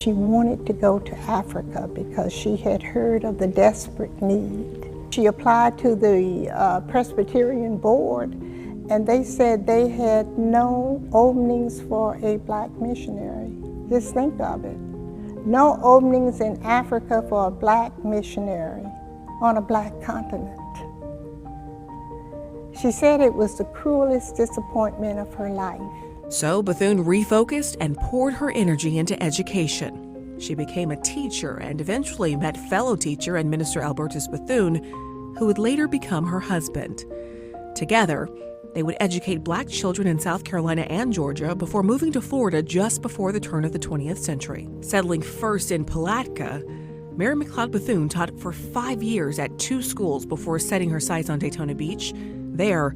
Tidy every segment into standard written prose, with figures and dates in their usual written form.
She wanted to go to Africa because she had heard of the desperate need. She applied to the Presbyterian Board, and they said they had no openings for a black missionary. Just think of it. No openings in Africa for a black missionary on a black continent. She said it was the cruelest disappointment of her life. So Bethune refocused and poured her energy into education. She became a teacher and eventually met fellow teacher and minister Albertus Bethune, who would later become her husband. Together, they would educate black children in South Carolina and Georgia before moving to Florida just before the turn of the 20th century. Settling first in Palatka, Mary McLeod Bethune taught for 5 years at 2 schools before setting her sights on Daytona Beach. There,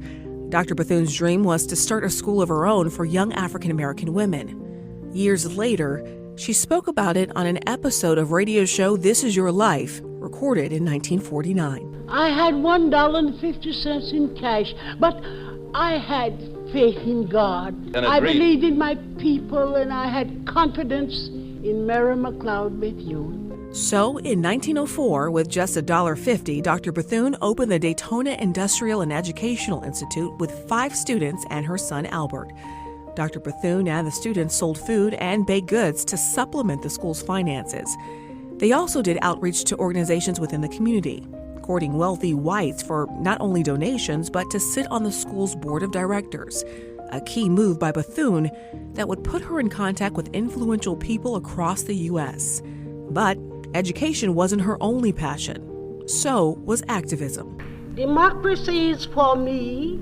Dr. Bethune's dream was to start a school of her own for young African-American women. Years later, she spoke about it on an episode of radio show This Is Your Life, recorded in 1949. I had $1.50 in cash, but I had faith in God. I believed in my people, and I had confidence in Mary McLeod Bethune. So, in 1904, with just $1.50, Dr. Bethune opened the Daytona Industrial and Educational Institute with 5 students and her son Albert. Dr. Bethune and the students sold food and baked goods to supplement the school's finances. They also did outreach to organizations within the community, courting wealthy whites for not only donations, but to sit on the school's board of directors, a key move by Bethune that would put her in contact with influential people across the U.S. But education wasn't her only passion. So was activism. Democracy is for me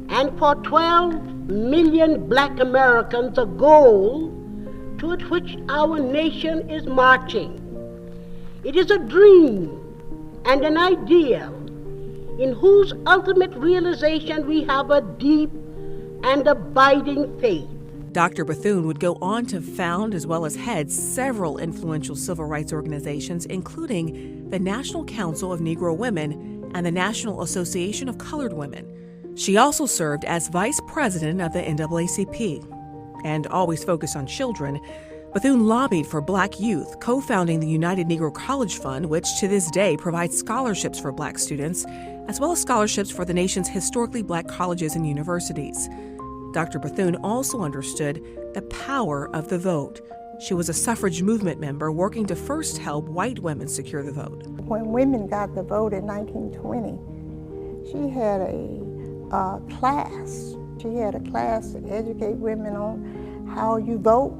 and for 12 million black Americans a goal toward which our nation is marching. It is a dream and an ideal in whose ultimate realization we have a deep and abiding faith. Dr. Bethune would go on to found as well as head several influential civil rights organizations, including the National Council of Negro Women and the National Association of Colored Women. She also served as vice president of the NAACP. And always focused on children, Bethune lobbied for black youth, co-founding the United Negro College Fund, which to this day provides scholarships for black students, as well as scholarships for the nation's historically black colleges and universities. Dr. Bethune also understood the power of the vote. She was a suffrage movement member working to first help white women secure the vote. When women got the vote in 1920, she had a class. She had a class to educate women on how you vote,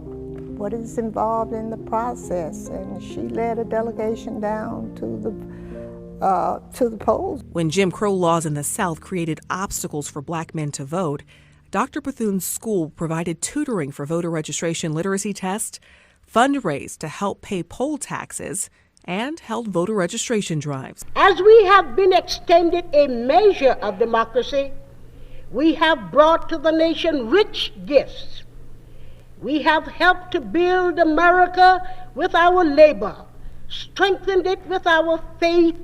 what is involved in the process, and she led a delegation down to the polls. When Jim Crow laws in the South created obstacles for black men to vote, Dr. Bethune's school provided tutoring for voter registration literacy tests, fundraised to help pay poll taxes, and held voter registration drives. As we have been extended a measure of democracy, we have brought to the nation rich gifts. We have helped to build America with our labor, strengthened it with our faith,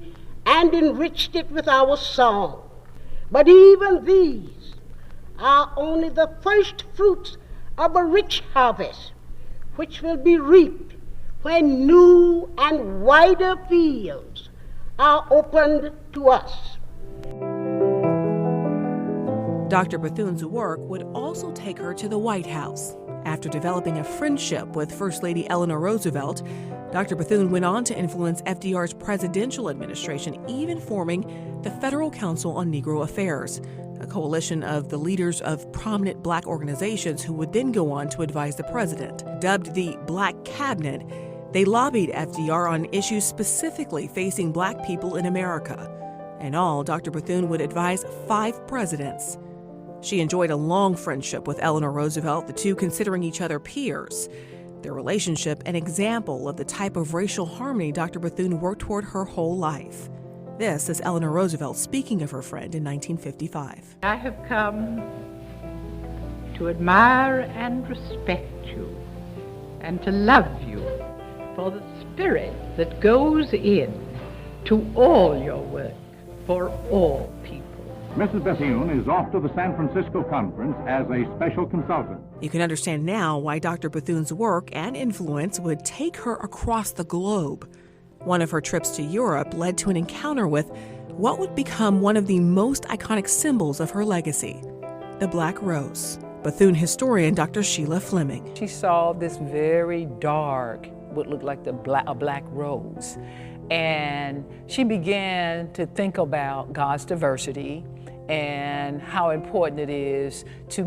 and enriched it with our song. But even these are only the first fruits of a rich harvest, which will be reaped when new and wider fields are opened to us. Dr. Bethune's work would also take her to the White House. After developing a friendship with First Lady Eleanor Roosevelt, Dr. Bethune went on to influence FDR's presidential administration, even forming the Federal Council on Negro Affairs, a coalition of the leaders of prominent black organizations who would then go on to advise the president. Dubbed the Black Cabinet, they lobbied FDR on issues specifically facing black people in America. In all, Dr. Bethune would advise 5 presidents. She enjoyed a long friendship with Eleanor Roosevelt, the two considering each other peers. Their relationship an example of the type of racial harmony Dr. Bethune worked toward her whole life. This is Eleanor Roosevelt speaking of her friend in 1955. I have come to admire and respect you and to love you for the spirit that goes in to all your work for all people. Mrs. Bethune is off to the San Francisco conference as a special consultant. You can understand now why Dr. Bethune's work and influence would take her across the globe. One of her trips to Europe led to an encounter with what would become one of the most iconic symbols of her legacy, the Black Rose. Bethune historian Dr. Sheila Fleming. She saw this very dark, what looked like a black rose. And she began to think about God's diversity and how important it is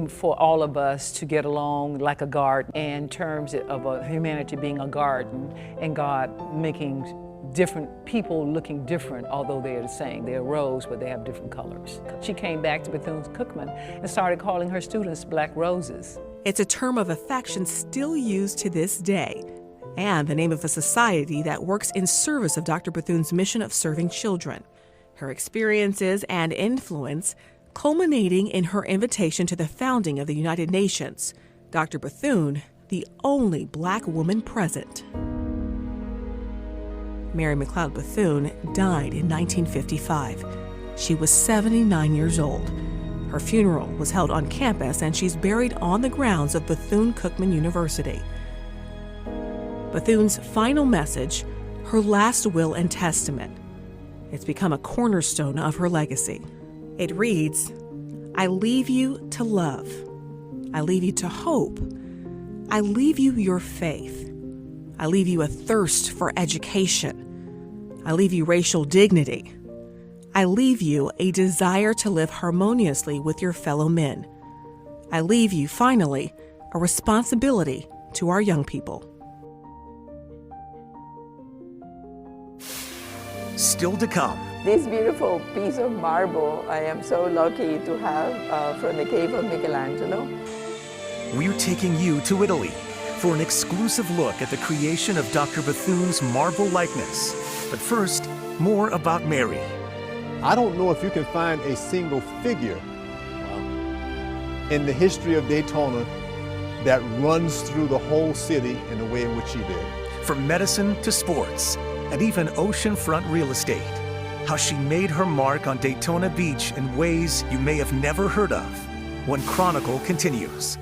for all of us to get along like a garden in terms of humanity being a garden and God making different people looking different, although they're the same. They're a rose, but they have different colors. She came back to Bethune-Cookman and started calling her students Black Roses. It's a term of affection still used to this day, and the name of a society that works in service of Dr. Bethune's mission of serving children. Her experiences and influence culminating in her invitation to the founding of the United Nations. Dr. Bethune, the only Black woman present. Mary McLeod Bethune died in 1955. She was 79 years old. Her funeral was held on campus, and she's buried on the grounds of Bethune-Cookman University. Bethune's final message, her last will and testament. It's become a cornerstone of her legacy. It reads, "I leave you to love. I leave you to hope. I leave you your faith. I leave you a thirst for education. I leave you racial dignity. I leave you a desire to live harmoniously with your fellow men. I leave you, finally, a responsibility to our young people." Still to come. This beautiful piece of marble I am so lucky to have from the cave of Michelangelo. We're taking you to Italy for an exclusive look at the creation of Dr. Bethune's marble likeness. But first, more about Mary. I don't know if you can find a single figure in the history of Daytona that runs through the whole city in the way in which she did. From medicine to sports, and even oceanfront real estate, how she made her mark on Daytona Beach in ways you may have never heard of. When Chronicle continues.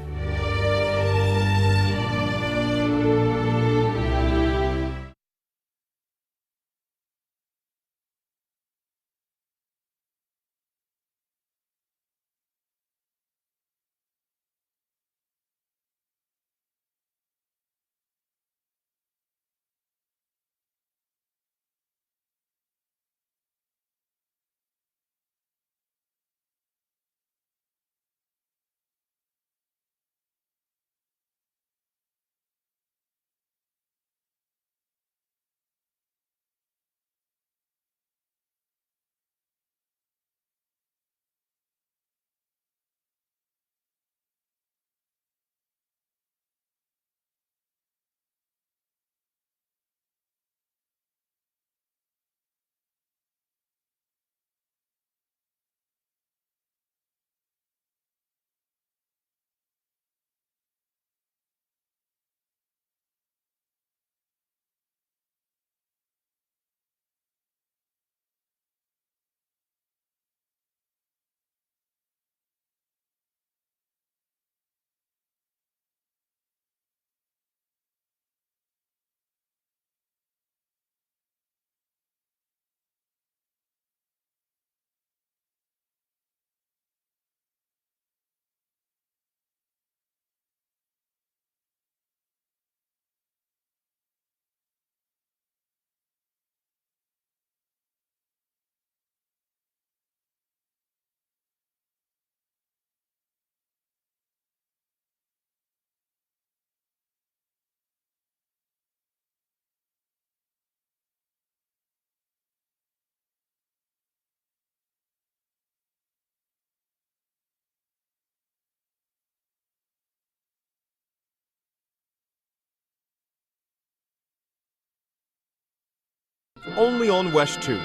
Only on West 2.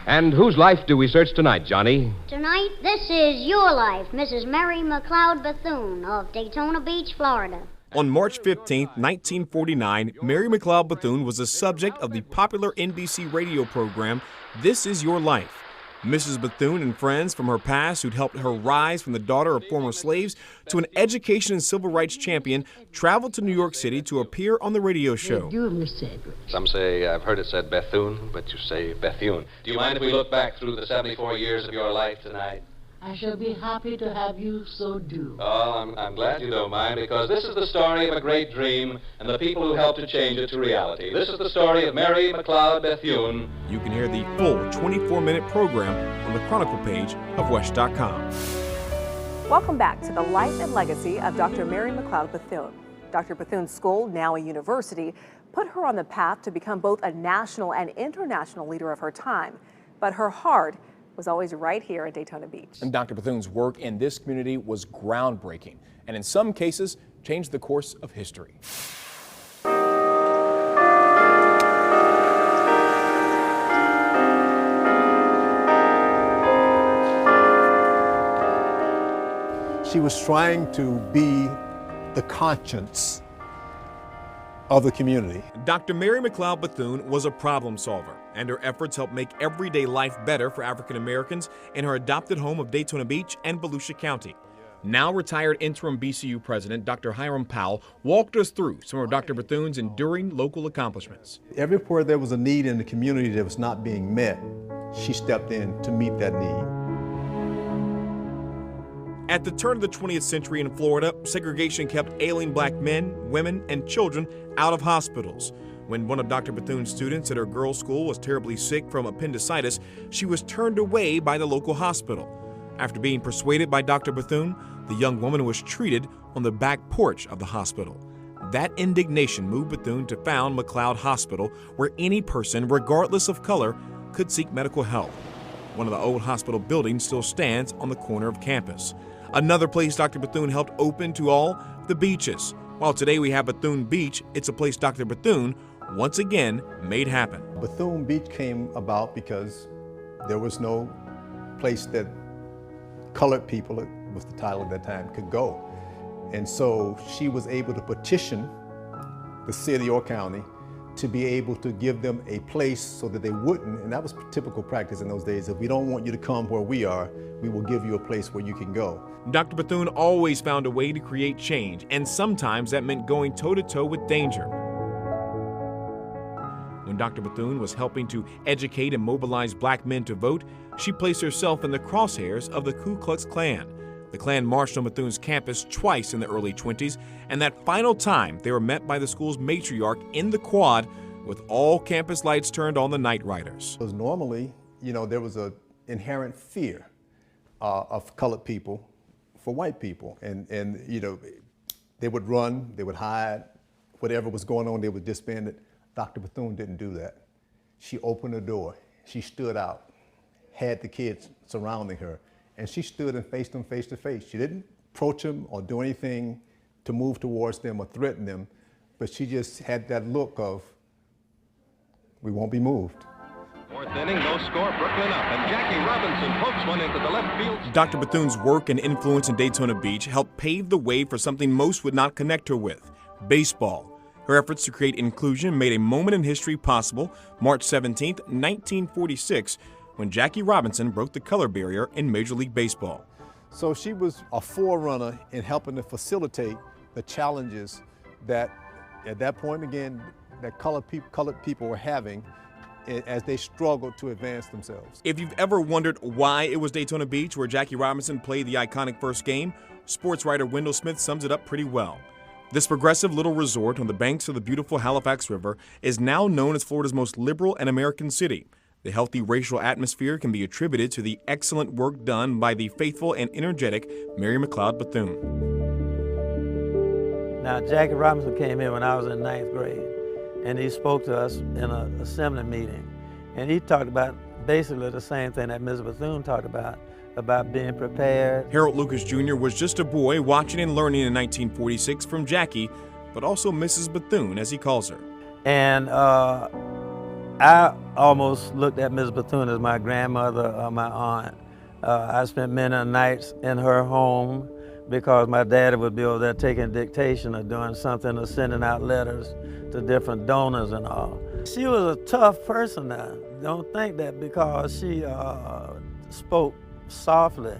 And whose life do we search tonight, Johnny? Tonight, this is your life, Mrs. Mary McLeod Bethune of Daytona Beach, Florida. On March 15, 1949, Mary McLeod Bethune was the subject of the popular NBC radio program, This Is Your Life. Mrs. Bethune and friends from her past who'd helped her rise from the daughter of former slaves to an education and civil rights champion traveled to New York City to appear on the radio show. Some say, I've heard it said Bethune, but you say Bethune. Do you mind if we look back through the 74 years of your life tonight? I shall be happy to have you so do. Oh, I'm glad you don't mind, because this is the story of a great dream and the people who helped to change it to reality. This is the story of Mary McLeod Bethune. You can hear the full 24-minute program on the Chronicle page of WESH.com. Welcome back to the life and legacy of Dr. Mary McLeod Bethune. Dr. Bethune's school, now a university, put her on the path to become both a national and international leader of her time. But her heart was always right here at Daytona Beach. And Dr. Bethune's work in this community was groundbreaking and in some cases changed the course of history. She was trying to be the conscience of the community. Dr. Mary McLeod Bethune was a problem solver, and her efforts helped make everyday life better for African Americans in her adopted home of Daytona Beach and Volusia County. Now retired interim BCU president Dr. Hiram Powell walked us through some of Dr. Bethune's enduring local accomplishments. Everywhere there was a need in the community that was not being met, she stepped in to meet that need. At the turn of the 20th century in Florida, segregation kept ailing black men, women, and children out of hospitals. When one of Dr. Bethune's students at her girls' school was terribly sick from appendicitis, she was turned away by the local hospital. After being persuaded by Dr. Bethune, the young woman was treated on the back porch of the hospital. That indignation moved Bethune to found McLeod Hospital, where any person, regardless of color, could seek medical help. One of the old hospital buildings still stands on the corner of campus. Another place Dr. Bethune helped open to all, the beaches. While today we have Bethune Beach, it's a place Dr. Bethune once again made happen. Bethune Beach came about because there was no place that colored people, it was the title at that time, could go. And so she was able to petition the city or county to be able to give them a place so that they wouldn't, and that was typical practice in those days, if we don't want you to come where we are, we will give you a place where you can go. Dr. Bethune always found a way to create change, and sometimes that meant going toe-to-toe with danger. When Dr. Bethune was helping to educate and mobilize black men to vote, she placed herself in the crosshairs of the Ku Klux Klan. The Klan marched on Bethune's campus twice in the early 20s, and that final time they were met by the school's matriarch in the quad with all campus lights turned on the night riders. Because normally, there was an inherent fear of colored people for white people. And they would run, they would hide, whatever was going on, they would disband it. Dr. Bethune didn't do that. She opened the door, she stood out, had the kids surrounding her, and she stood and faced them face to face. She didn't approach them or do anything to move towards them or threaten them, but she just had that look of, we won't be moved. Fourth inning, no score, Brooklyn up, and Jackie Robinson pokes one into the left field. Dr. Bethune's work and influence in Daytona Beach helped pave the way for something most would not connect her with, baseball. Her efforts to create inclusion made a moment in history possible, March 17, 1946, when Jackie Robinson broke the color barrier in Major League Baseball. So she was a forerunner in helping to facilitate the challenges that, at that point again, that colored people were having as they struggled to advance themselves. If you've ever wondered why it was Daytona Beach where Jackie Robinson played the iconic first game, sports writer Wendell Smith sums it up pretty well. This progressive little resort on the banks of the beautiful Halifax River is now known as Florida's most liberal and American city. The healthy racial atmosphere can be attributed to the excellent work done by the faithful and energetic Mary McLeod Bethune. Now, Jackie Robinson came here when I was in 9th grade, and he spoke to us in an assembly meeting. And he talked about basically the same thing that Ms. Bethune talked about being prepared. Harold Lucas Jr. was just a boy watching and learning in 1946 from Jackie, but also Mrs. Bethune, as he calls her. And I almost looked at Ms. Bethune as my grandmother or my aunt. I spent many nights in her home because my daddy would be over there taking dictation or doing something or sending out letters to different donors and all. She was a tough person now. Don't think that because she spoke softly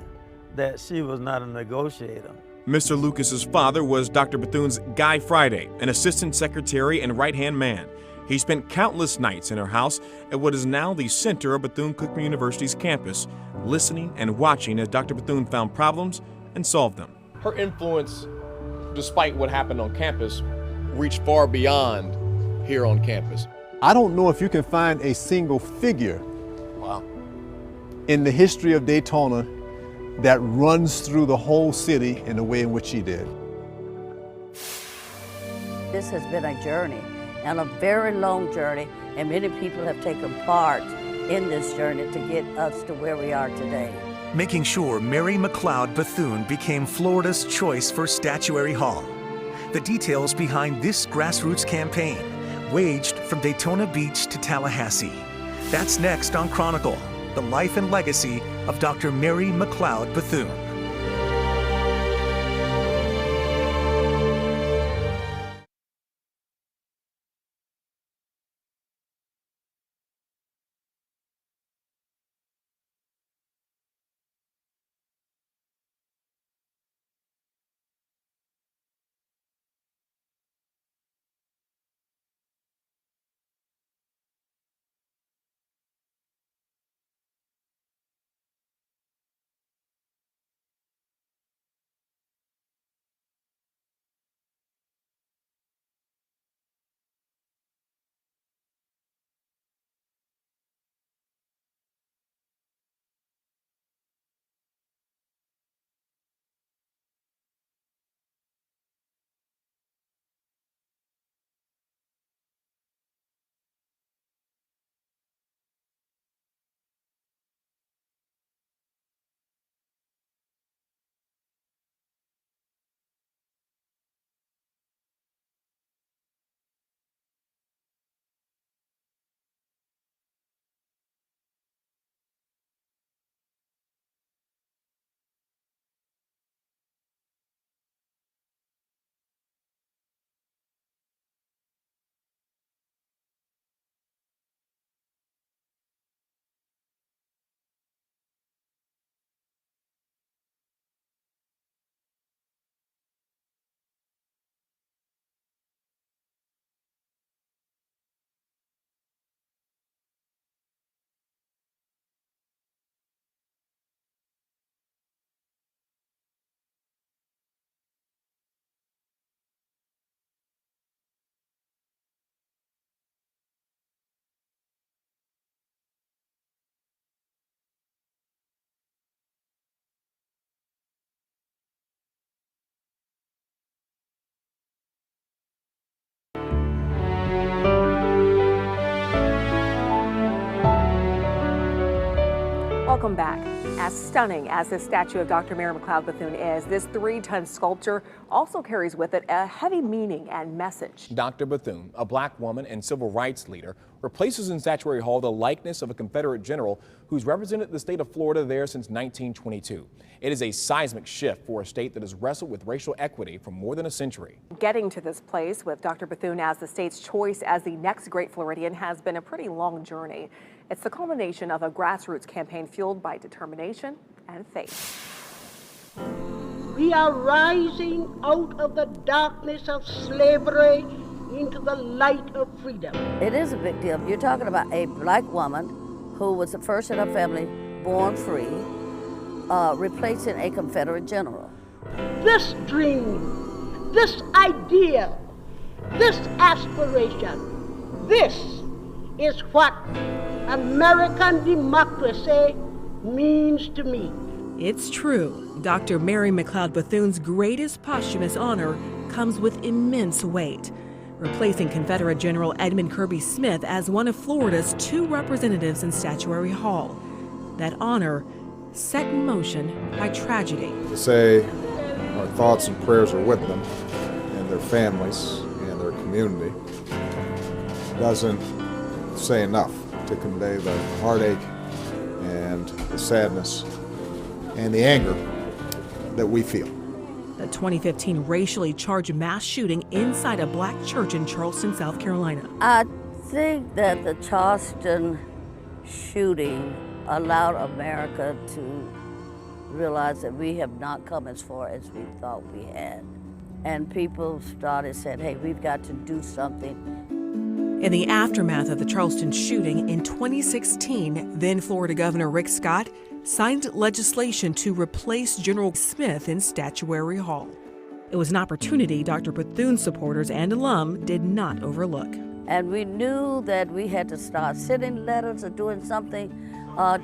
that she was not a negotiator. Mr. Lucas's father was Dr. Bethune's Guy Friday, an assistant secretary and right-hand man. He spent countless nights in her house at what is now the center of Bethune-Cookman University's campus, listening and watching as Dr. Bethune found problems and solved them. Her influence, despite what happened on campus, reached far beyond here on campus. I don't know if you can find a single figure in the history of Daytona that runs through the whole city in the way in which she did. This has been a journey, and a very long journey, and many people have taken part in this journey to get us to where we are today. Making sure Mary McLeod Bethune became Florida's choice for Statuary Hall. The details behind this grassroots campaign, waged from Daytona Beach to Tallahassee. That's next on Chronicle, the life and legacy of Dr. Mary McLeod Bethune. Welcome back. As stunning as this statue of Dr. Mary McLeod Bethune is, this 3-ton sculpture also carries with it a heavy meaning and message. Dr. Bethune, a black woman and civil rights leader, replaces in Statuary Hall the likeness of a Confederate general who's represented the state of Florida there since 1922. It is a seismic shift for a state that has wrestled with racial equity for more than a century. Getting to this place with Dr. Bethune as the state's choice as the next great Floridian has been a pretty long journey. It's the culmination of a grassroots campaign fueled by determination and faith. We are rising out of the darkness of slavery into the light of freedom. It is a big deal. You're talking about a black woman who was the first in her family born free, replacing a Confederate general. This dream, this idea, this aspiration, this is what American democracy means to me. It's true. Dr. Mary McLeod Bethune's greatest posthumous honor comes with immense weight, replacing Confederate General Edmund Kirby Smith as one of Florida's 2 representatives in Statuary Hall. That honor set in motion by tragedy. To say our thoughts and prayers are with them and their families and their community doesn't say enough to convey the heartache and the sadness and the anger that we feel. The 2015 racially charged mass shooting inside a black church in Charleston, South Carolina. I think that the Charleston shooting allowed America to realize that we have not come as far as we thought we had. And people started saying, hey, we've got to do something. In the aftermath of the Charleston shooting in 2016, then Florida Governor Rick Scott signed legislation to replace General Smith in Statuary Hall. It was an opportunity Dr. Bethune's supporters and alum did not overlook. And we knew that we had to start sending letters or doing something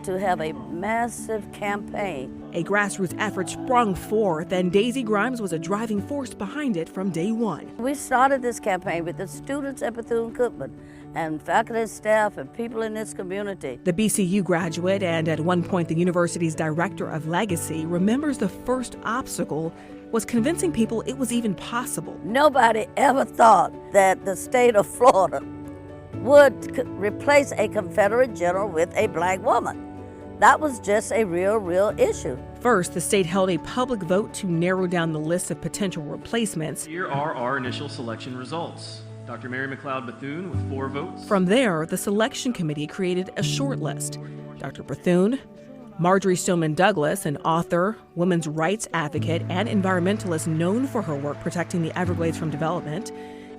to have a massive campaign. A grassroots effort sprung forth, and Daisy Grimes was a driving force behind it from day one. We started this campaign with the students at Bethune-Cookman and faculty and staff and people in this community. The BCU graduate and at one point the university's director of legacy remembers the first obstacle was convincing people it was even possible. Nobody ever thought that the state of Florida would replace a Confederate general with a black woman. That was just a real issue. First, the state held a public vote to narrow down the list of potential replacements. Here are our initial selection results. Dr. Mary McLeod Bethune with 4 votes. From there, the selection committee created a short list. Dr. Bethune, Marjory Stoneman Douglas, an author, women's rights advocate, and environmentalist known for her work protecting the Everglades from development,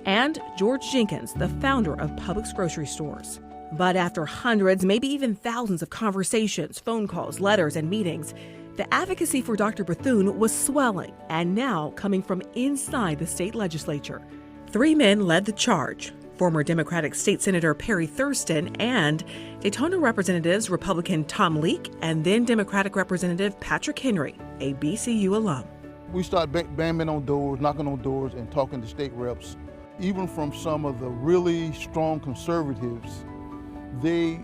and George Jenkins, the founder of Publix grocery stores. But after hundreds, maybe even thousands of conversations, phone calls, letters, and meetings, the advocacy for Dr. Bethune was swelling and now coming from inside the state legislature. 3 men led the charge: former Democratic State Senator Perry Thurston and Daytona Representatives Republican Tom Leake and then Democratic Representative Patrick Henry, a BCU alum. We started banging on doors, knocking on doors, and talking to state reps. Even from some of the really strong conservatives, they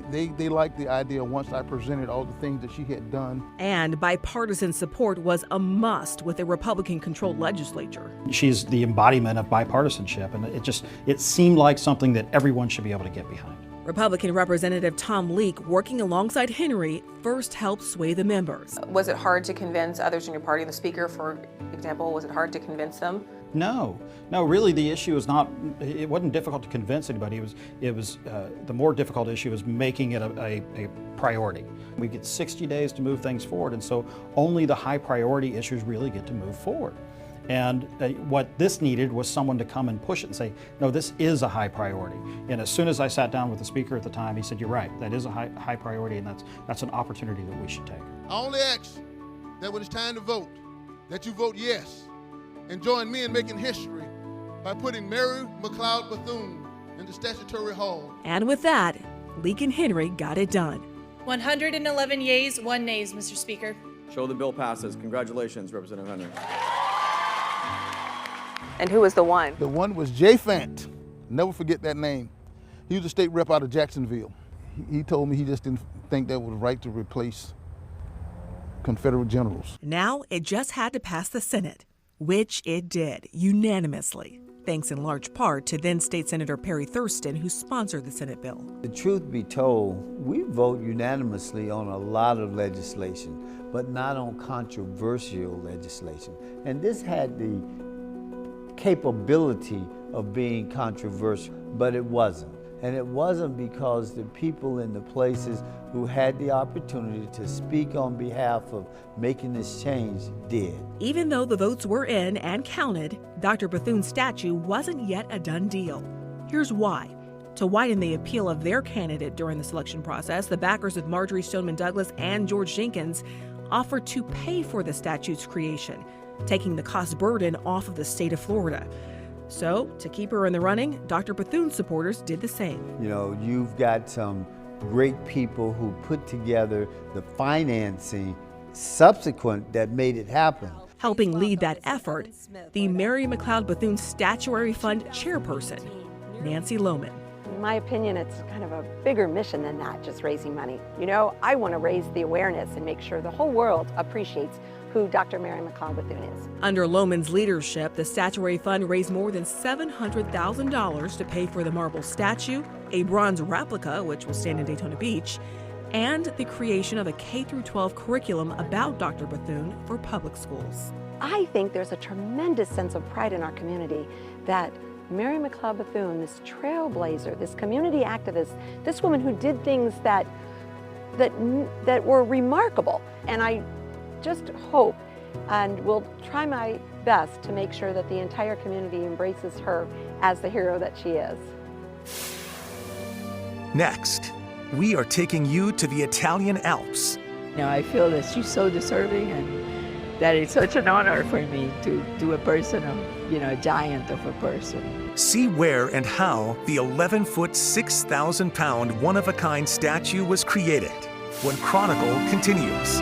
liked the idea once I presented all the things that she had done. And bipartisan support was a must with a Republican-controlled legislature. She's the embodiment of bipartisanship, and it seemed like something that everyone should be able to get behind. Republican Representative Tom Leake, working alongside Henry, first helped sway the members. Was it hard to convince others in your party, the speaker, for example, was it hard to convince them? No, really the issue is not, it wasn't difficult to convince anybody. It was the more difficult issue is making it a priority. We get 60 days to move things forward, and so only the high priority issues really get to move forward. And what this needed was someone to come and push it and say, no, this is a high priority. And as soon as I sat down with the speaker at the time, he said, you're right, that is a high priority, and that's an opportunity that we should take. I only ask that when it's time to vote, that you vote yes, and join me in making history by putting Mary McLeod Bethune into Statuary Hall. And with that, Leake and Henry got it done. 111 yeas, 1 nays, Mr. Speaker. Show the bill passes. Congratulations, Representative Henry. And who was the one? The one was Jay Fant. Never forget that name. He was a state rep out of Jacksonville. He told me he just didn't think that was right to replace Confederate generals. Now it just had to pass the Senate, which it did, unanimously, thanks in large part to then State Senator Perry Thurston, who sponsored the Senate bill. The truth be told, we vote unanimously on a lot of legislation, but not on controversial legislation. And this had the capability of being controversial, but it wasn't. And it wasn't because the people in the places who had the opportunity to speak on behalf of making this change did. Even though the votes were in and counted, Dr. Bethune's statue wasn't yet a done deal. Here's why. To widen the appeal of their candidate during the selection process, the backers of Marjory Stoneman Douglas and George Jenkins offered to pay for the statue's creation, taking the cost burden off of the state of Florida. So, to keep her in the running, Dr. Bethune's supporters did the same. You know, you've got some great people who put together the financing subsequent that made it happen. Helping lead that effort, the Mary McLeod Bethune Statuary Fund chairperson, Nancy Lohman. In my opinion, it's kind of a bigger mission than that, just raising money. You know, I want to raise the awareness and make sure the whole world appreciates who Dr. Mary McLeod Bethune is. Under Lohman's leadership, the Statuary Fund raised more than $700,000 to pay for the marble statue, a bronze replica, which will stand in Daytona Beach, and the creation of a K-12 curriculum about Dr. Bethune for public schools. I think there's a tremendous sense of pride in our community that Mary McLeod Bethune, this trailblazer, this community activist, this woman who did things that that were remarkable. And I just hope and will try my best to make sure that the entire community embraces her as the hero that she is. Next, we are taking you to the Italian Alps. Now I feel that she's so deserving, and that it's such an honor for me to do a person of, a giant of a person. See where and how the 11-foot, 6,000-pound, one-of-a-kind statue was created when Chronicle continues.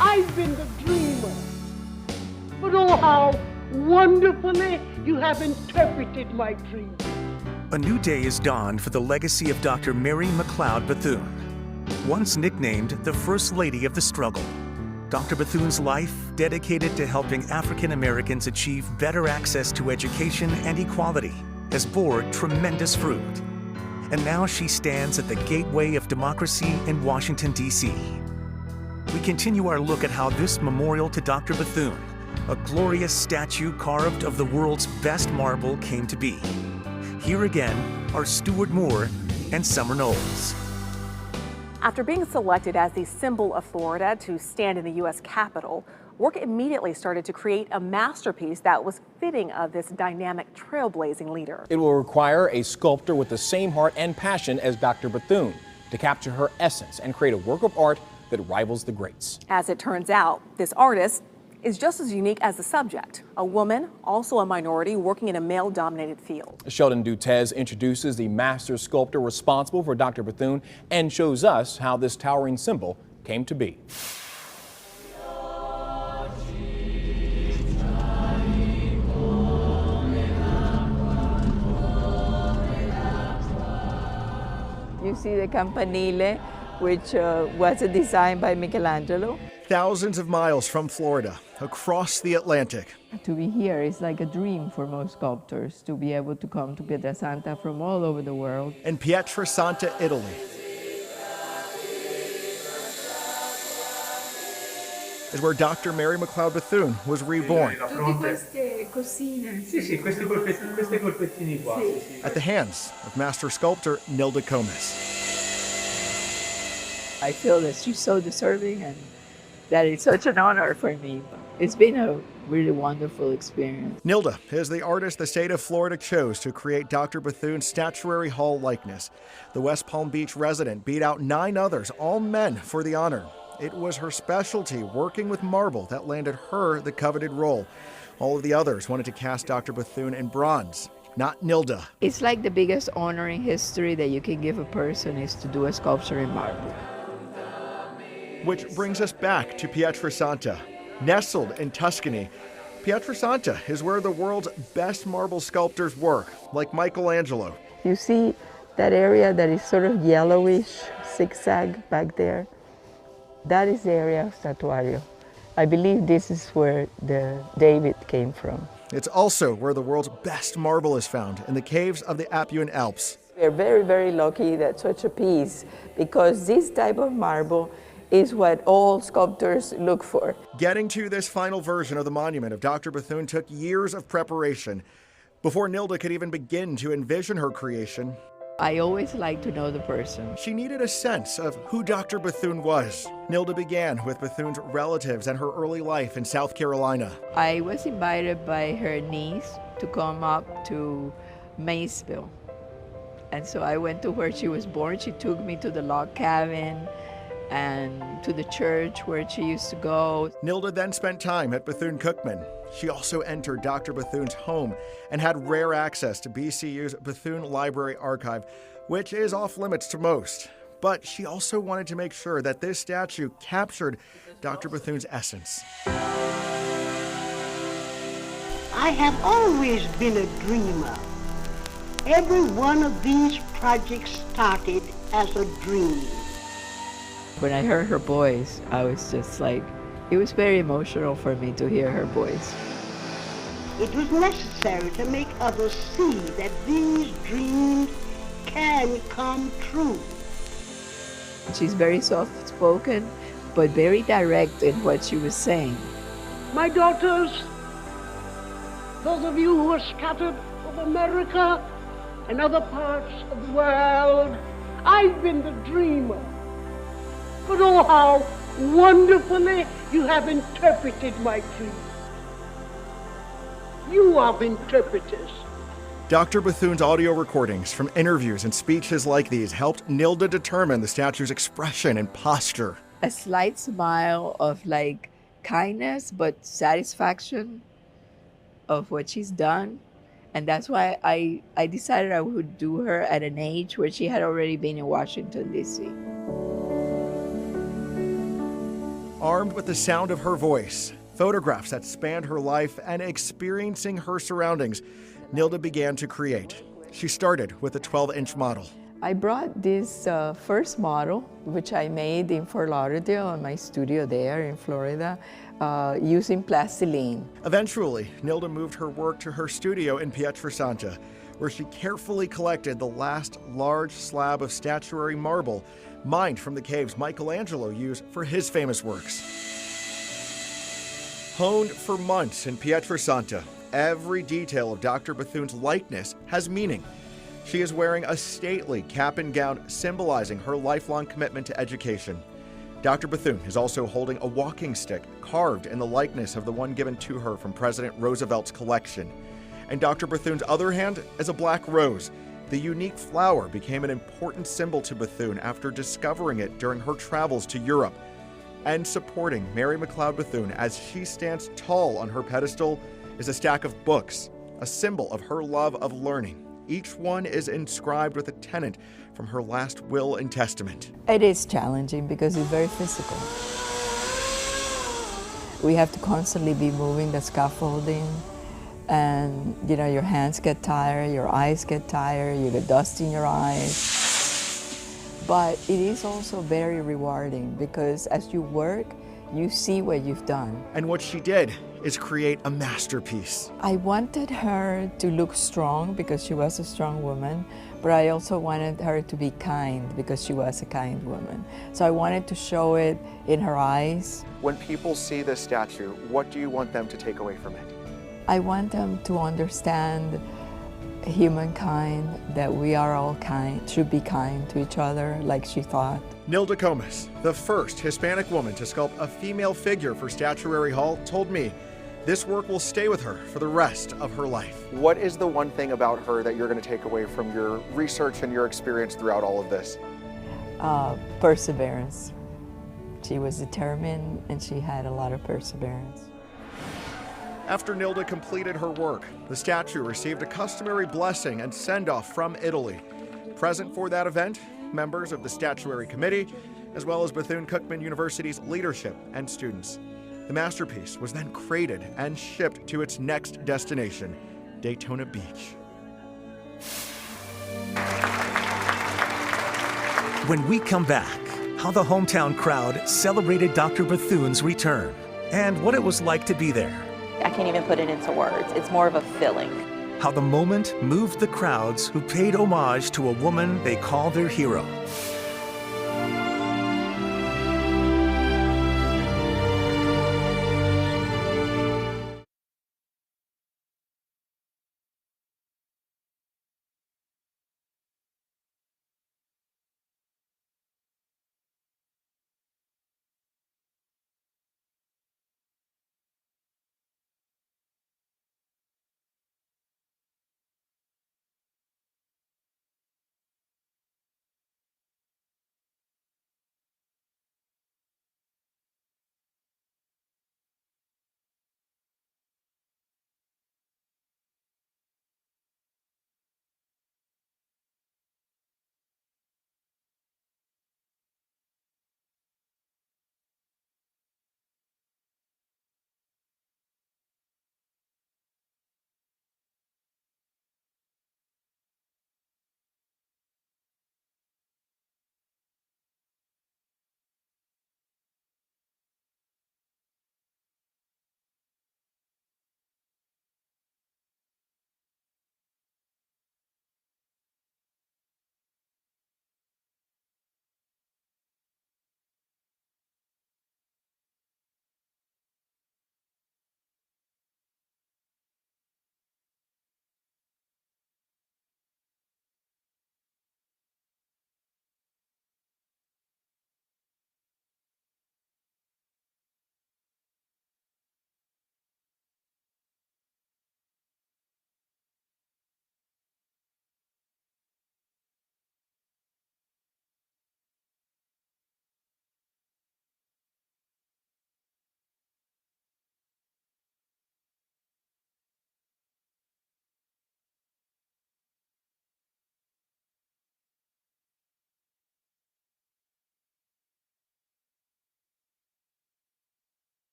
I've been the dreamer, but oh, how wonderfully you have interpreted my dream. A new day is dawned for the legacy of Dr. Mary McLeod Bethune, once nicknamed the First Lady of the Struggle. Dr. Bethune's life, dedicated to helping African Americans achieve better access to education and equality, has borne tremendous fruit. And now she stands at the gateway of democracy in Washington, D.C. We continue our look at how this memorial to Dr. Bethune, a glorious statue carved of the world's best marble, came to be. Here again are Stuart Moore and Summer Knowles. After being selected as the symbol of Florida to stand in the U.S. Capitol, work immediately started to create a masterpiece that was fitting of this dynamic, trailblazing leader. It will require a sculptor with the same heart and passion as Dr. Bethune to capture her essence and create a work of art that rivals the greats. As it turns out, this artist is just as unique as the subject, a woman, also a minority, working in a male-dominated field. Sheldon Dutez introduces the master sculptor responsible for Dr. Bethune and shows us how this towering symbol came to be. You see the Campanile, which was designed by Michelangelo. Thousands of miles from Florida, across the Atlantic. To be here is like a dream for most sculptors, to be able to come to Pietrasanta from all over the world. In Pietrasanta, Italy. Is where Dr. Mary McLeod Bethune was reborn. At the hands of master sculptor Nilda Comis. I feel that she's so deserving and that it's such an honor for me. It's been a really wonderful experience. Nilda is the artist the state of Florida chose to create Dr. Bethune's Statuary Hall likeness. The West Palm Beach resident beat out 9 others, all men, for the honor. It was her specialty, working with marble, that landed her the coveted role. All of the others wanted to cast Dr. Bethune in bronze, not Nilda. It's like the biggest honor in history that you can give a person is to do a sculpture in marble. Which brings us back to Pietrasanta. Nestled in Tuscany, Pietrasanta is where the world's best marble sculptors work, like Michelangelo. You see that area that is sort of yellowish, zigzag back there? That is the area of Statuario. I believe this is where the David came from. It's also where the world's best marble is found, in the caves of the Apuan Alps. We're very, very lucky that such a piece, because this type of marble is what all sculptors look for. Getting to this final version of the monument of Dr. Bethune took years of preparation. Before Nilda could even begin to envision her creation, I always like to know the person. She needed a sense of who Dr. Bethune was. Nilda began with Bethune's relatives and her early life in South Carolina. I was invited by her niece to come up to Maysville. And so I went to where she was born. She took me to the log cabin and to the church where she used to go. Nilda then spent time at Bethune-Cookman. She also entered Dr. Bethune's home and had rare access to BCU's Bethune Library Archive, which is off limits to most. But she also wanted to make sure that this statue captured Dr. Bethune's essence. I have always been a dreamer. Every one of these projects started as a dream. When I heard her voice, I was just like, it was very emotional for me to hear her voice. It was necessary to make others see that these dreams can come true. She's very soft-spoken, but very direct in what she was saying. My daughters, those of you who are scattered over America and other parts of the world, I've been the dreamer. But oh, how wonderfully you have interpreted my dream. You are interpreters. Dr. Bethune's audio recordings from interviews and speeches like these helped Nilda determine the statue's expression and posture. A slight smile of like kindness, but satisfaction of what she's done. And that's why I decided I would do her at an age where she had already been in Washington, D.C. Armed with the sound of her voice, photographs that spanned her life, and experiencing her surroundings, Nilda began to create. She started with a 12-inch model. I brought this first model, which I made in Fort Lauderdale in my studio there in Florida, using plastiline. Eventually, Nilda moved her work to her studio in Pietrasanta, where she carefully collected the last large slab of statuary marble mined from the caves Michelangelo used for his famous works. Honed for months in Pietrasanta, every detail of Dr. Bethune's likeness has meaning. She is wearing a stately cap and gown symbolizing her lifelong commitment to education. Dr. Bethune is also holding a walking stick carved in the likeness of the one given to her from President Roosevelt's collection. And Dr. Bethune's other hand is a black rose. The unique flower became an important symbol to Bethune after discovering it during her travels to Europe. And supporting Mary McLeod Bethune as she stands tall on her pedestal is a stack of books, a symbol of her love of learning. Each one is inscribed with a tenet from her last will and testament. It is challenging because it's very physical. We have to constantly be moving the scaffolding, and your hands get tired, your eyes get tired, you get dust in your eyes. But it is also very rewarding because as you work, you see what you've done. And what she did is create a masterpiece. I wanted her to look strong because she was a strong woman, but I also wanted her to be kind because she was a kind woman. So I wanted to show it in her eyes. When people see this statue, what do you want them to take away from it? I want them to understand humankind, that we are all kind, should be kind to each other like she thought. Nilda Comas, the first Hispanic woman to sculpt a female figure for Statuary Hall, told me this work will stay with her for the rest of her life. What is the one thing about her that you're going to take away from your research and your experience throughout all of this? Perseverance. She was determined and she had a lot of perseverance. After Nilda completed her work, the statue received a customary blessing and send-off from Italy. Present for that event, members of the statuary committee, as well as Bethune-Cookman University's leadership and students. The masterpiece was then crated and shipped to its next destination, Daytona Beach. When we come back, how the hometown crowd celebrated Dr. Bethune's return and what it was like to be there. I can't even put it into words. It's more of a feeling. How the moment moved the crowds who paid homage to a woman they call their hero.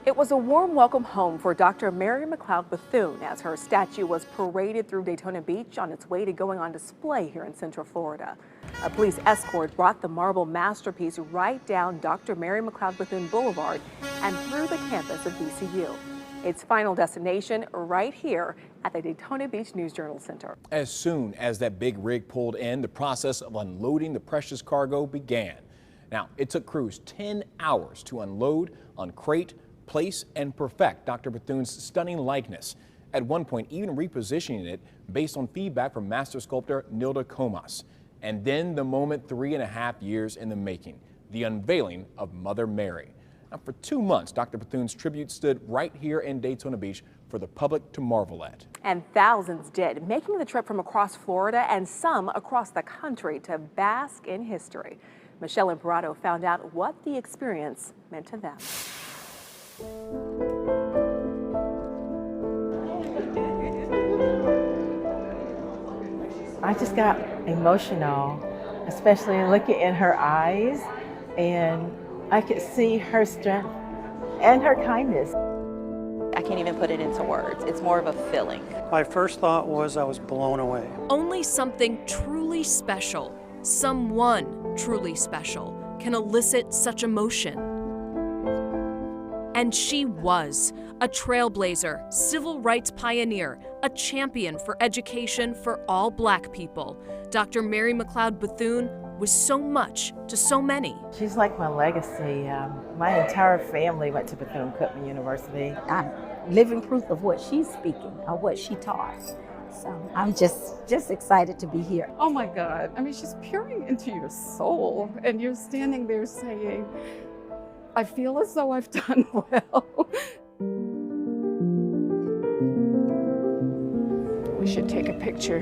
It was a warm welcome home for Dr. Mary McLeod Bethune as her statue was paraded through Daytona Beach on its way to going on display here in Central Florida. A police escort brought the marble masterpiece right down Dr. Mary McLeod Bethune Boulevard and through the campus of VCU. Its final destination right here at the Daytona Beach News Journal Center. As soon as that big rig pulled in, the process of unloading the precious cargo began. Now, it took crews 10 hours to unload, uncrate, place, and perfect Dr. Bethune's stunning likeness. At one point, even repositioning it based on feedback from master sculptor Nilda Comas. And then the moment 3.5 years in the making, the unveiling of Mother Mary. Now, for 2 months, Dr. Bethune's tribute stood right here in Daytona Beach for the public to marvel at. And thousands did, making the trip from across Florida and some across the country to bask in history. Michelle Imparato found out what the experience meant to them. I just got emotional, especially looking in her eyes, and I could see her strength and her kindness. I can't even put it into words. It's more of a feeling. My first thought was I was blown away. Only something truly special, someone truly special, can elicit such emotion. And she was a trailblazer, civil rights pioneer, a champion for education for all Black people. Dr. Mary McLeod Bethune was so much to so many. She's like my legacy. My entire family went to Bethune-Cookman University. I'm living proof of what she's speaking, of what she taught. So I'm just excited to be here. Oh my God, I mean, she's peering into your soul, and you're standing there saying, I feel as though I've done well. we should take a picture.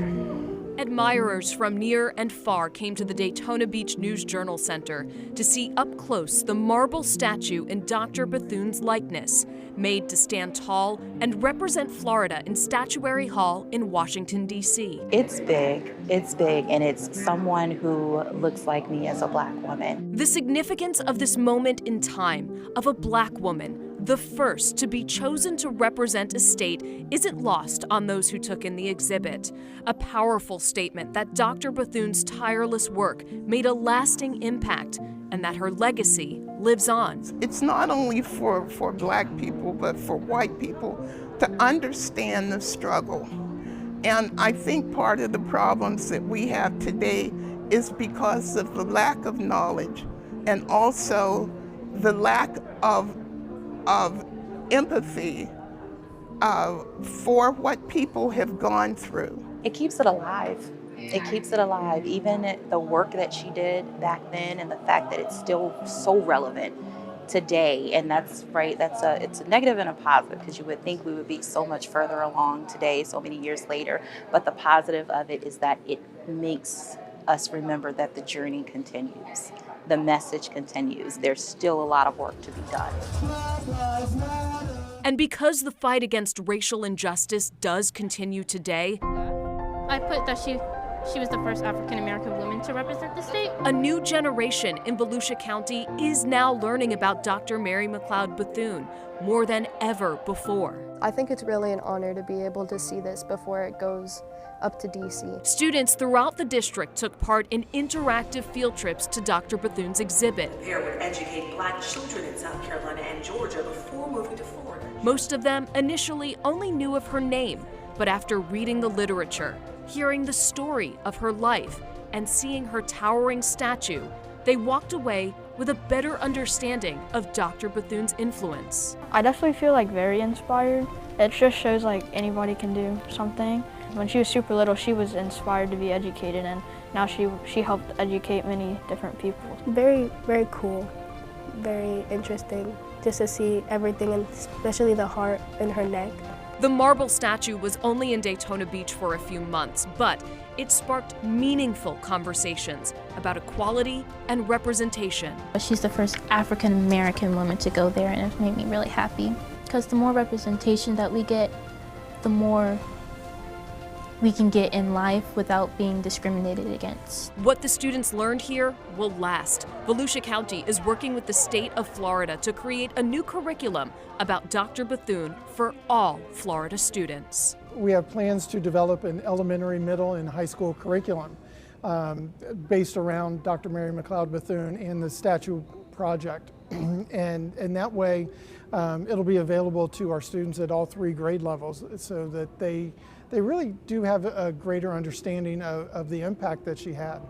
Admirers from near and far came to the Daytona Beach News Journal Center to see up close the marble statue in Dr. Bethune's likeness, made to stand tall and represent Florida in Statuary Hall in Washington, D.C. It's big, and it's someone who looks like me as a Black woman. The significance of this moment in time, of a Black woman, the first to be chosen to represent a state, isn't lost on those who took in the exhibit. A powerful statement that Dr. Bethune's tireless work made a lasting impact and that her legacy lives on. It's not only for Black people, but for white people to understand the struggle. And I think part of the problems that we have today is because of the lack of knowledge and also the lack of empathy for what people have gone through. It keeps it alive. It keeps it alive, even the work that she did back then and the fact that it's still so relevant today. And that's right, it's a negative and a positive, because you would think we would be so much further along today, so many years later. But the positive of it is that it makes us remember that the journey continues. The message continues. There's still a lot of work to be done. And because the fight against racial injustice does continue today, I put that she was the first African-American woman to represent the state. A new generation in Volusia County is now learning about Dr. Mary McLeod Bethune more than ever before. I think it's really an honor to be able to see this before it goes up to DC. Students throughout the district took part in interactive field trips to Dr. Bethune's exhibit. The pair would educate Black children in South Carolina and Georgia before moving to Florida. Most of them initially only knew of her name, but after reading the literature, hearing the story of her life, and seeing her towering statue, they walked away with a better understanding of Dr. Bethune's influence. I definitely feel very inspired. It just shows anybody can do something. When she was super little, she was inspired to be educated, and now she helped educate many different people. Very, very cool, very interesting, just to see everything, and especially the heart in her neck. The marble statue was only in Daytona Beach for a few months, but it sparked meaningful conversations about equality and representation. She's the first African American woman to go there, and it made me really happy, because the more representation that we get, the more we can get in life without being discriminated against. What the students learned here will last. Volusia County is working with the state of Florida to create a new curriculum about Dr. Bethune for all Florida students. We have plans to develop an elementary, middle, and high school curriculum based around Dr. Mary McLeod Bethune and the statue project. and that way, it'll be available to our students at all 3 grade levels, so that they really do have a greater understanding of the impact that she had.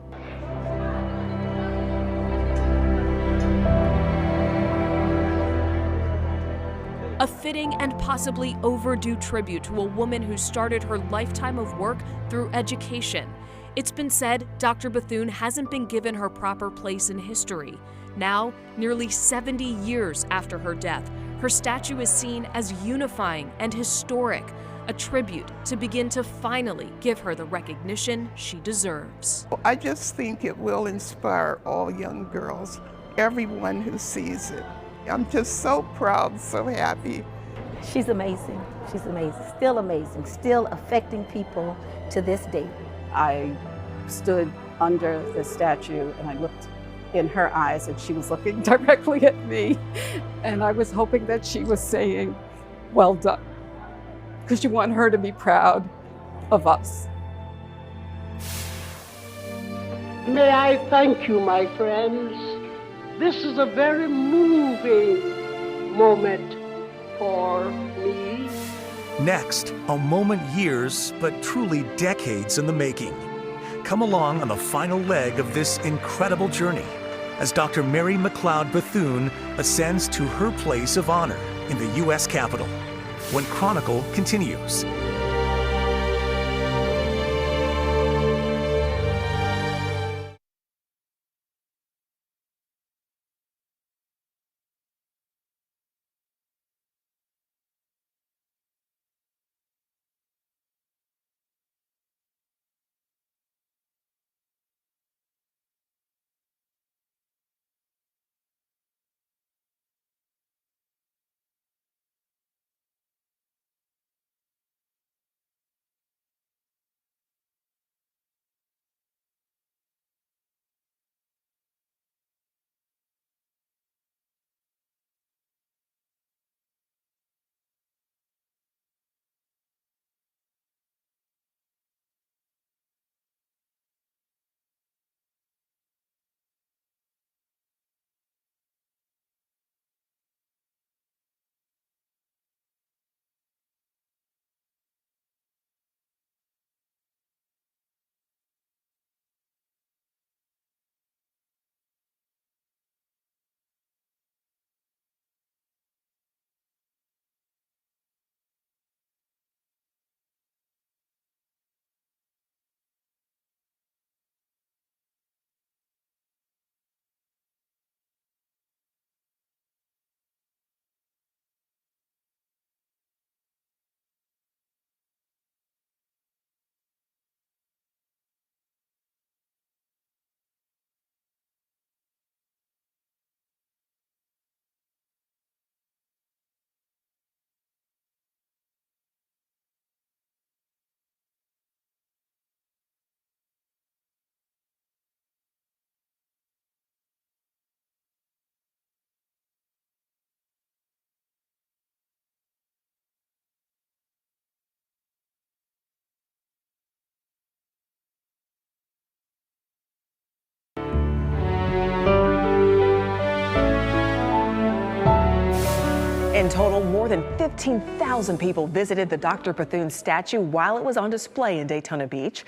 A fitting and possibly overdue tribute to a woman who started her lifetime of work through education. It's been said Dr. Bethune hasn't been given her proper place in history. Now, nearly 70 years after her death, her statue is seen as unifying and historic, a tribute to begin to finally give her the recognition she deserves. I just think it will inspire all young girls, everyone who sees it. I'm just so proud, so happy. She's amazing. She's amazing, still affecting people to this day. I stood under the statue and I looked in her eyes, and she was looking directly at me, and I was hoping that she was saying, "Well done," because you want her to be proud of us. May I thank you, my friends. This is a very moving moment for me. Next, a moment years, but truly decades in the making. Come along on the final leg of this incredible journey as Dr. Mary McLeod Bethune ascends to her place of honor in the U.S. Capitol. When Chronicle continues. In total, more than 15,000 people visited the Dr. Bethune statue while it was on display in Daytona Beach.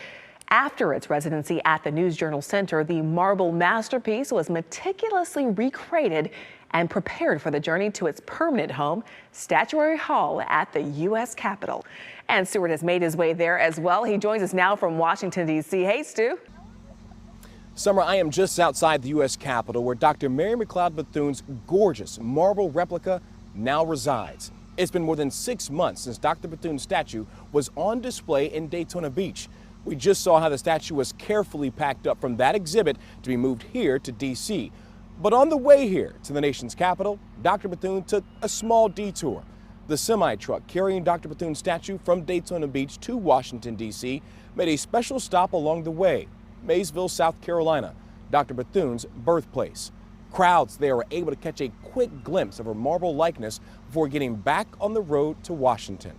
After its residency at the News Journal Center, the marble masterpiece was meticulously recreated and prepared for the journey to its permanent home, Statuary Hall at the U.S. Capitol. And Stewart has made his way there as well. He joins us now from Washington, D.C. Hey, Stu. Summer, I am just outside the U.S. Capitol where Dr. Mary McLeod Bethune's gorgeous marble replica now resides. It's been more than 6 months since Dr. Bethune's statue was on display in Daytona Beach. We just saw how the statue was carefully packed up from that exhibit to be moved here to D.C. But on the way here to the nation's capital, Dr. Bethune took a small detour. The semi-truck carrying Dr. Bethune's statue from Daytona Beach to Washington, D.C. made a special stop along the way. Maysville, South Carolina, Dr. Bethune's birthplace. Crowds there were able to catch a quick glimpse of her marble likeness before getting back on the road to Washington.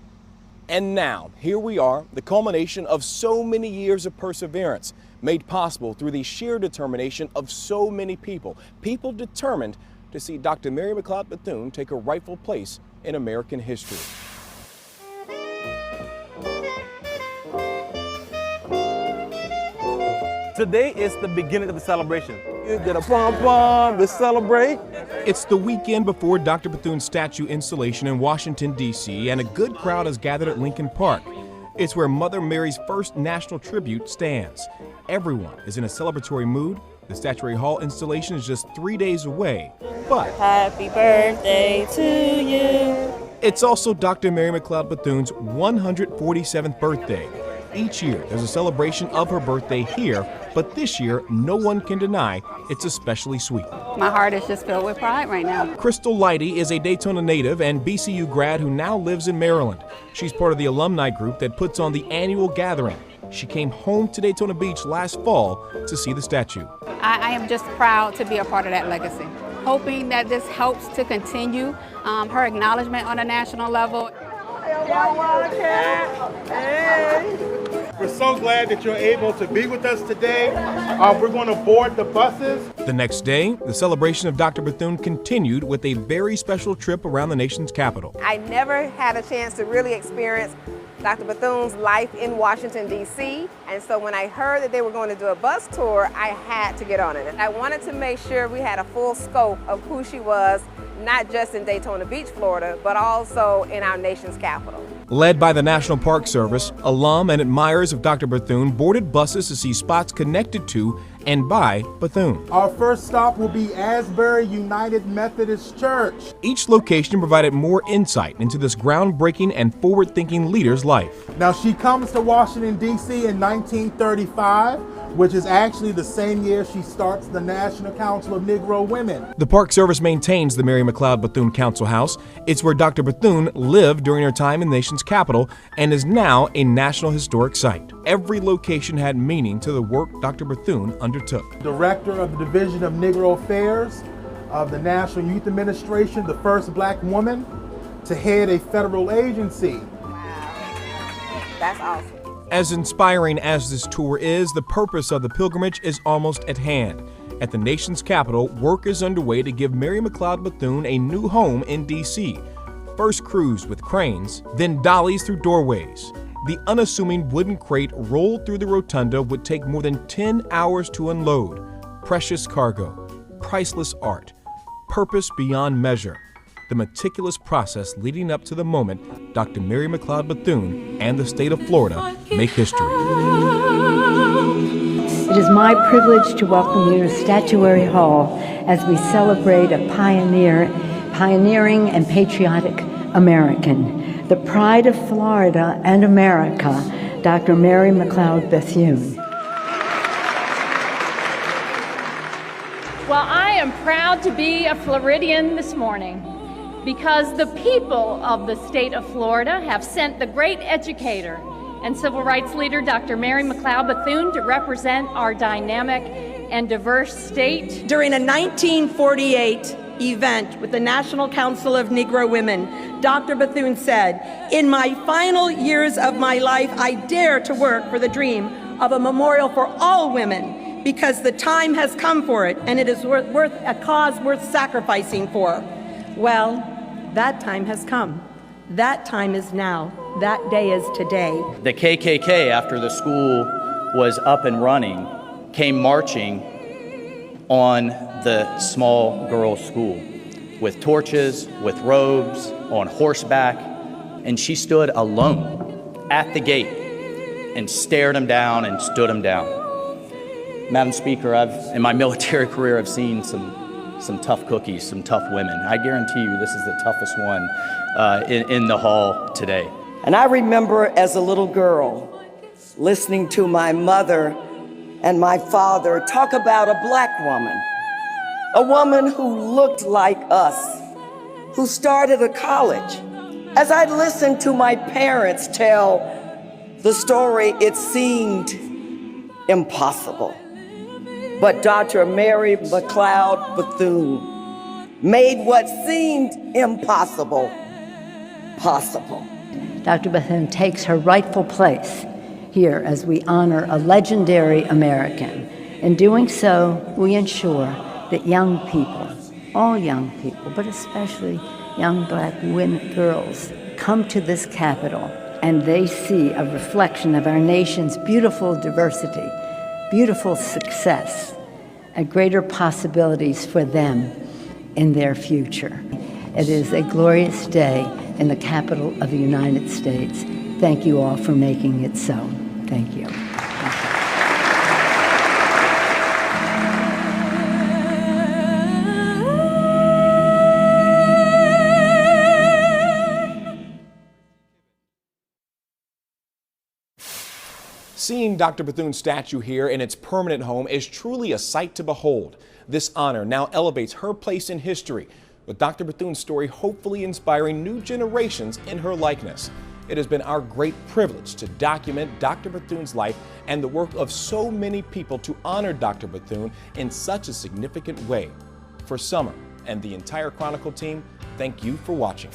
And now, here we are, the culmination of so many years of perseverance, made possible through the sheer determination of so many people determined to see Dr. Mary McLeod Bethune take her rightful place in American history. Today is the beginning of the celebration. You get a pom-pom to celebrate. It's the weekend before Dr. Bethune's statue installation in Washington, D.C., and a good crowd has gathered at Lincoln Park. It's where Mother Mary's first national tribute stands. Everyone is in a celebratory mood. The Statuary Hall installation is just 3 days away, but happy birthday to you. It's also Dr. Mary McLeod Bethune's 147th birthday. Each year, there's a celebration of her birthday here, but this year, no one can deny it's especially sweet. My heart is just filled with pride right now. Crystal Leidy is a Daytona native and BCU grad who now lives in Maryland. She's part of the alumni group that puts on the annual gathering. She came home to Daytona Beach last fall to see the statue. I am just proud to be a part of that legacy, hoping that this helps to continue her acknowledgement on a national level. We're so glad that you're able to be with us today. We're going to board the buses. The next day, the celebration of Dr. Bethune continued with a very special trip around the nation's capital. I never had a chance to really experience Dr. Bethune's life in Washington, D.C. And so when I heard that they were going to do a bus tour, I had to get on it. I wanted to make sure we had a full scope of who she was, not just in Daytona Beach, Florida, but also in our nation's capital. Led by the National Park Service, alum and admirers of Dr. Bethune boarded buses to see spots connected to and by Bethune. Our first stop will be Asbury United Methodist Church. Each location provided more insight into this groundbreaking and forward-thinking leader's life. Now, she comes to Washington, D.C. in 1935, which is actually the same year she starts the National Council of Negro Women. The Park Service maintains the Mary McLeod Bethune Council House. It's where Dr. Bethune lived during her time in the nation's capital and is now a National Historic Site. Every location had meaning to the work Dr. Bethune undertook. Director of the Division of Negro Affairs of the National Youth Administration, the first black woman to head a federal agency. Wow, that's awesome. As inspiring as this tour is, the purpose of the pilgrimage is almost at hand. At the nation's capital, work is underway to give Mary McLeod Bethune a new home in D.C. First crews with cranes, then dollies through doorways. The unassuming wooden crate rolled through the rotunda would take more than 10 hours to unload. Precious cargo, priceless art, purpose beyond measure. The meticulous process leading up to the moment Dr. Mary McLeod Bethune and the state of Florida make history. It is my privilege to welcome you to Statuary Hall as we celebrate a pioneering and patriotic American, the pride of Florida and America, Dr. Mary McLeod Bethune. Well, I am proud to be a Floridian this morning, because the people of the state of Florida have sent the great educator and civil rights leader, Dr. Mary McLeod Bethune, to represent our dynamic and diverse state. During a 1948 event with the National Council of Negro Women, Dr. Bethune said, "In my final years of my life, I dare to work for the dream of a memorial for all women, because the time has come for it, and it is worth a cause worth sacrificing for." Well, That time has come. That time is now. That day is today. The KKK, after the school was up and running, came marching on the small girls' school with torches, with robes, on horseback, and she stood alone at the gate and stared them down and stood them down. Madam Speaker, in my military career, I've seen some tough cookies, some tough women. I guarantee you this is the toughest one in the hall today. And I remember as a little girl listening to my mother and my father talk about a black woman, a woman who looked like us, who started a college. As I listened to my parents tell the story, it seemed impossible. But Dr. Mary McLeod Bethune made what seemed impossible possible. Dr. Bethune takes her rightful place here as we honor a legendary American. In doing so, we ensure that young people, all young people, but especially young black women, girls, come to this Capitol and they see a reflection of our nation's beautiful diversity, beautiful success, and greater possibilities for them in their future. It is a glorious day in the capital of the United States. Thank you all for making it so. Thank you. Seeing Dr. Bethune's statue here in its permanent home is truly a sight to behold. This honor now elevates her place in history, with Dr. Bethune's story hopefully inspiring new generations in her likeness. It has been our great privilege to document Dr. Bethune's life and the work of so many people to honor Dr. Bethune in such a significant way. For Summer and the entire Chronicle team, thank you for watching.